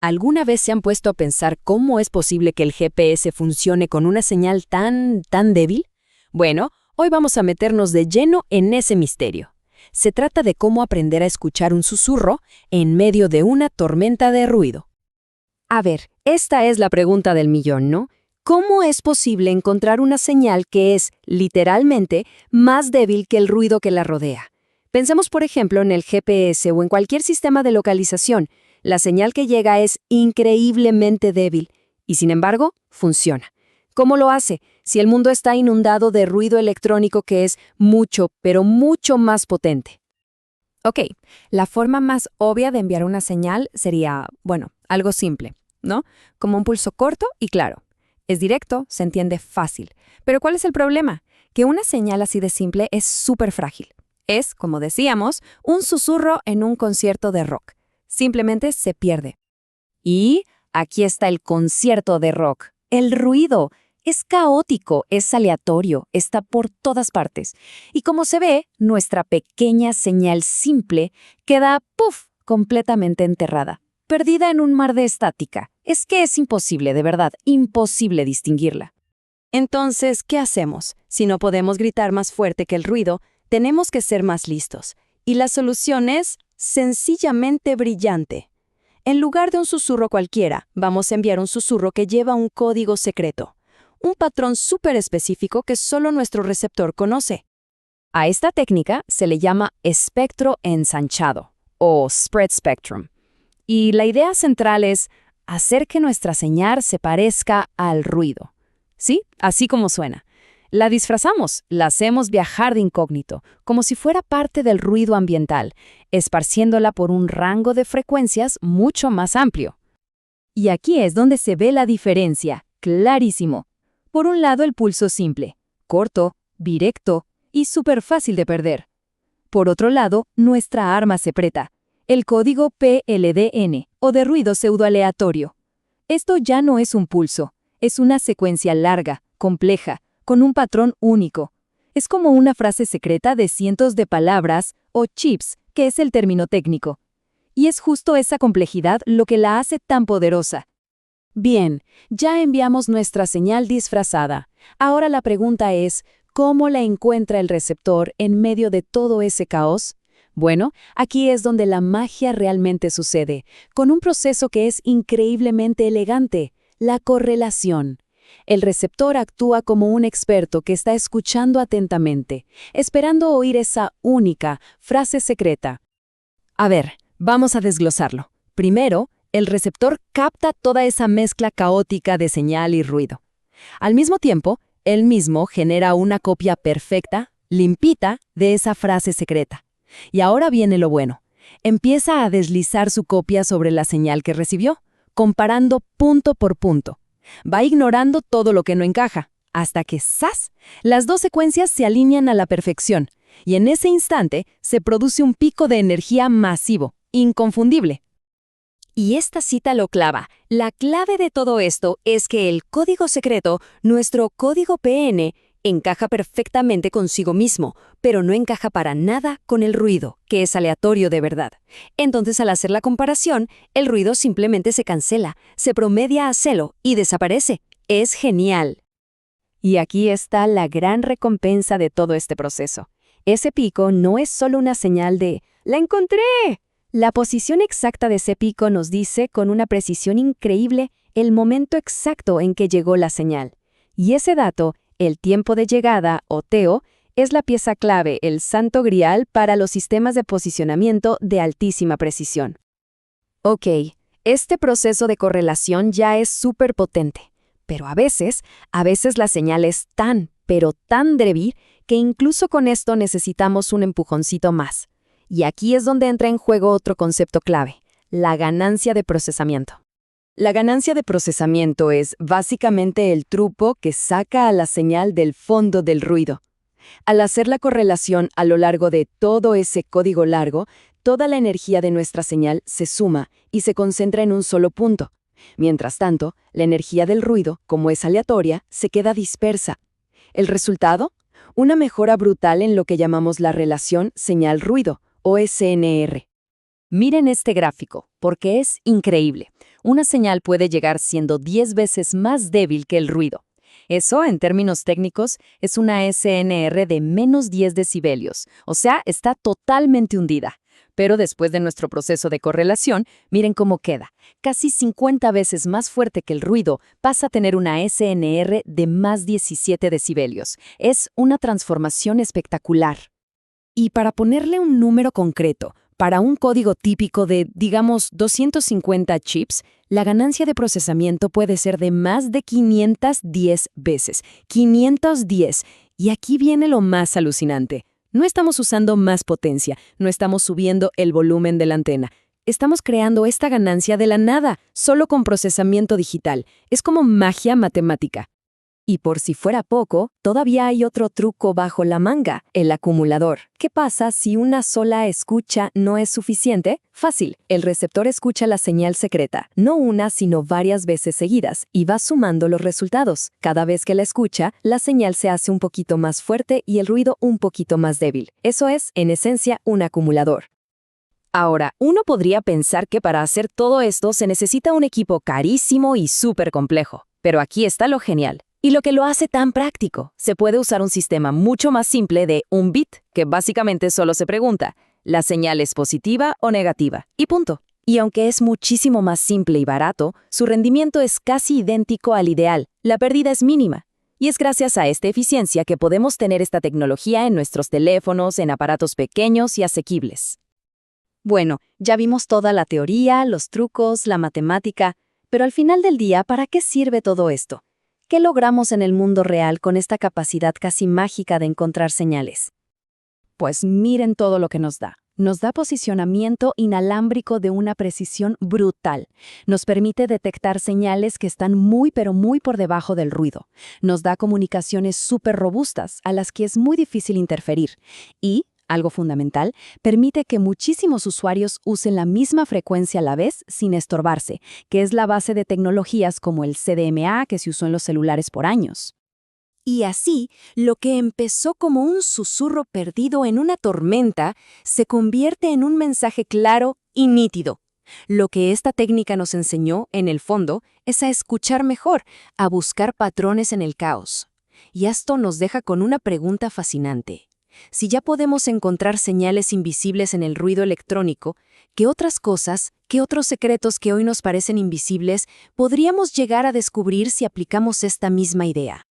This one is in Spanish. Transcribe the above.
¿Alguna vez se han puesto a pensar cómo es posible que el GPS funcione con una señal tan débil? Bueno, hoy vamos a meternos de lleno en ese misterio. Se trata de cómo aprender a escuchar un susurro en medio de una tormenta de ruido. A ver, esta es la pregunta del millón, ¿no? ¿Cómo es posible encontrar una señal que es, literalmente, más débil que el ruido que la rodea? Pensemos, por ejemplo, en el GPS o en cualquier sistema de localización. La señal que llega es increíblemente débil y, sin embargo, funciona. ¿Cómo lo hace? Si el mundo está inundado de ruido electrónico que es mucho, pero mucho más potente. Ok, la forma más obvia de enviar una señal sería, bueno, algo simple, ¿no? Como un pulso corto y claro. Es directo, se entiende fácil. Pero ¿cuál es el problema? Que una señal así de simple es súper frágil. Es, como decíamos, un susurro en un concierto de rock. Simplemente se pierde. Y aquí está el concierto de rock. El ruido es caótico, es aleatorio, está por todas partes. Y como se ve, nuestra pequeña señal simple queda, ¡puf!, completamente enterrada, perdida en un mar de estática. Es que es imposible, de verdad, imposible distinguirla. Entonces, ¿qué hacemos? Si no podemos gritar más fuerte que el ruido, tenemos que ser más listos. Y la solución es sencillamente brillante. En lugar de un susurro cualquiera, vamos a enviar un susurro que lleva un código secreto, un patrón súper específico que solo nuestro receptor conoce. A esta técnica se le llama espectro ensanchado, o spread spectrum. Y la idea central es hacer que nuestra señal se parezca al ruido. ¿Sí? Así como suena. La disfrazamos, la hacemos viajar de incógnito, como si fuera parte del ruido ambiental, esparciéndola por un rango de frecuencias mucho más amplio. Y aquí es donde se ve la diferencia, clarísimo. Por un lado el pulso simple, corto, directo y súper fácil de perder. Por otro lado, nuestra arma secreta, el código PLDN, o de ruido pseudoaleatorio. Esto ya no es un pulso, es una secuencia larga, compleja, con un patrón único. Es como una frase secreta de cientos de palabras, o chips, que es el término técnico. Y es justo esa complejidad lo que la hace tan poderosa. Bien, ya enviamos nuestra señal disfrazada. Ahora la pregunta es, ¿cómo la encuentra el receptor en medio de todo ese caos? Bueno, aquí es donde la magia realmente sucede, con un proceso que es increíblemente elegante, la correlación. El receptor actúa como un experto que está escuchando atentamente, esperando oír esa única frase secreta. A ver, vamos a desglosarlo. Primero, el receptor capta toda esa mezcla caótica de señal y ruido. Al mismo tiempo, él mismo genera una copia perfecta, limpita, de esa frase secreta. Y ahora viene lo bueno. Empieza a deslizar su copia sobre la señal que recibió, comparando punto por punto. Va ignorando todo lo que no encaja, hasta que ¡zas!, las dos secuencias se alinean a la perfección, y en ese instante se produce un pico de energía masivo, inconfundible. Y esta cita lo clava. La clave de todo esto es que el código secreto, nuestro código PN, encaja perfectamente consigo mismo, pero no encaja para nada con el ruido, que es aleatorio de verdad. Entonces, al hacer la comparación, el ruido simplemente se cancela, se promedia a cero y desaparece. Es genial. Y aquí está la gran recompensa de todo este proceso. Ese pico no es solo una señal de ¡la encontré! La posición exacta de ese pico nos dice con una precisión increíble el momento exacto en que llegó la señal. Y ese dato, el tiempo de llegada, o TEO, es la pieza clave, el santo grial para los sistemas de posicionamiento de altísima precisión. Ok, este proceso de correlación ya es súper potente, pero a veces la señal es pero tan débil que incluso con esto necesitamos un empujoncito más. Y aquí es donde entra en juego otro concepto clave, la ganancia de procesamiento. La ganancia de procesamiento es básicamente el truco que saca a la señal del fondo del ruido. Al hacer la correlación a lo largo de todo ese código largo, toda la energía de nuestra señal se suma y se concentra en un solo punto. Mientras tanto, la energía del ruido, como es aleatoria, se queda dispersa. ¿El resultado? Una mejora brutal en lo que llamamos la relación señal-ruido, o SNR. Miren este gráfico, porque es increíble. una señal puede llegar siendo 10 veces más débil que el ruido. Eso, en términos técnicos, es una SNR de menos 10 decibelios, o sea, está totalmente hundida. Pero después de nuestro proceso de correlación, miren cómo queda. Casi 50 veces más fuerte que el ruido, pasa a tener una SNR de más 17 decibelios. Es una transformación espectacular. Y para ponerle un número concreto, para un código típico de, digamos, 250 chips, la ganancia de procesamiento puede ser de más de 510 veces. 510. Y aquí viene lo más alucinante. No estamos usando más potencia, no estamos subiendo el volumen de la antena. Estamos creando esta ganancia de la nada, solo con procesamiento digital. Es como magia matemática. Y por si fuera poco, todavía hay otro truco bajo la manga, el acumulador. ¿Qué pasa si una sola escucha no es suficiente? Fácil, el receptor escucha la señal secreta, no una sino varias veces seguidas, y va sumando los resultados. Cada vez que la escucha, la señal se hace un poquito más fuerte y el ruido un poquito más débil. Eso es, en esencia, un acumulador. Ahora, uno podría pensar que para hacer todo esto se necesita un equipo carísimo y súper complejo. Pero aquí está lo genial. Y lo que lo hace tan práctico, se puede usar un sistema mucho más simple de un bit, que básicamente solo se pregunta, ¿la señal es positiva o negativa? Y punto. Y aunque es muchísimo más simple y barato, su rendimiento es casi idéntico al ideal, la pérdida es mínima. Y es gracias a esta eficiencia que podemos tener esta tecnología en nuestros teléfonos, en aparatos pequeños y asequibles. Bueno, ya vimos toda la teoría, los trucos, la matemática, pero al final del día, ¿para qué sirve todo esto? ¿Qué logramos en el mundo real con esta capacidad casi mágica de encontrar señales? Pues miren todo lo que nos da. Nos da posicionamiento inalámbrico de una precisión brutal. Nos permite detectar señales que están muy pero muy por debajo del ruido. Nos da comunicaciones súper robustas a las que es muy difícil interferir. Y, algo fundamental, permite que muchísimos usuarios usen la misma frecuencia a la vez sin estorbarse, que es la base de tecnologías como el CDMA que se usó en los celulares por años. Y así, lo que empezó como un susurro perdido en una tormenta se convierte en un mensaje claro y nítido. Lo que esta técnica nos enseñó, en el fondo, es a escuchar mejor, a buscar patrones en el caos. Y esto nos deja con una pregunta fascinante. Si ya podemos encontrar señales invisibles en el ruido electrónico, ¿qué otras cosas, qué otros secretos que hoy nos parecen invisibles podríamos llegar a descubrir si aplicamos esta misma idea?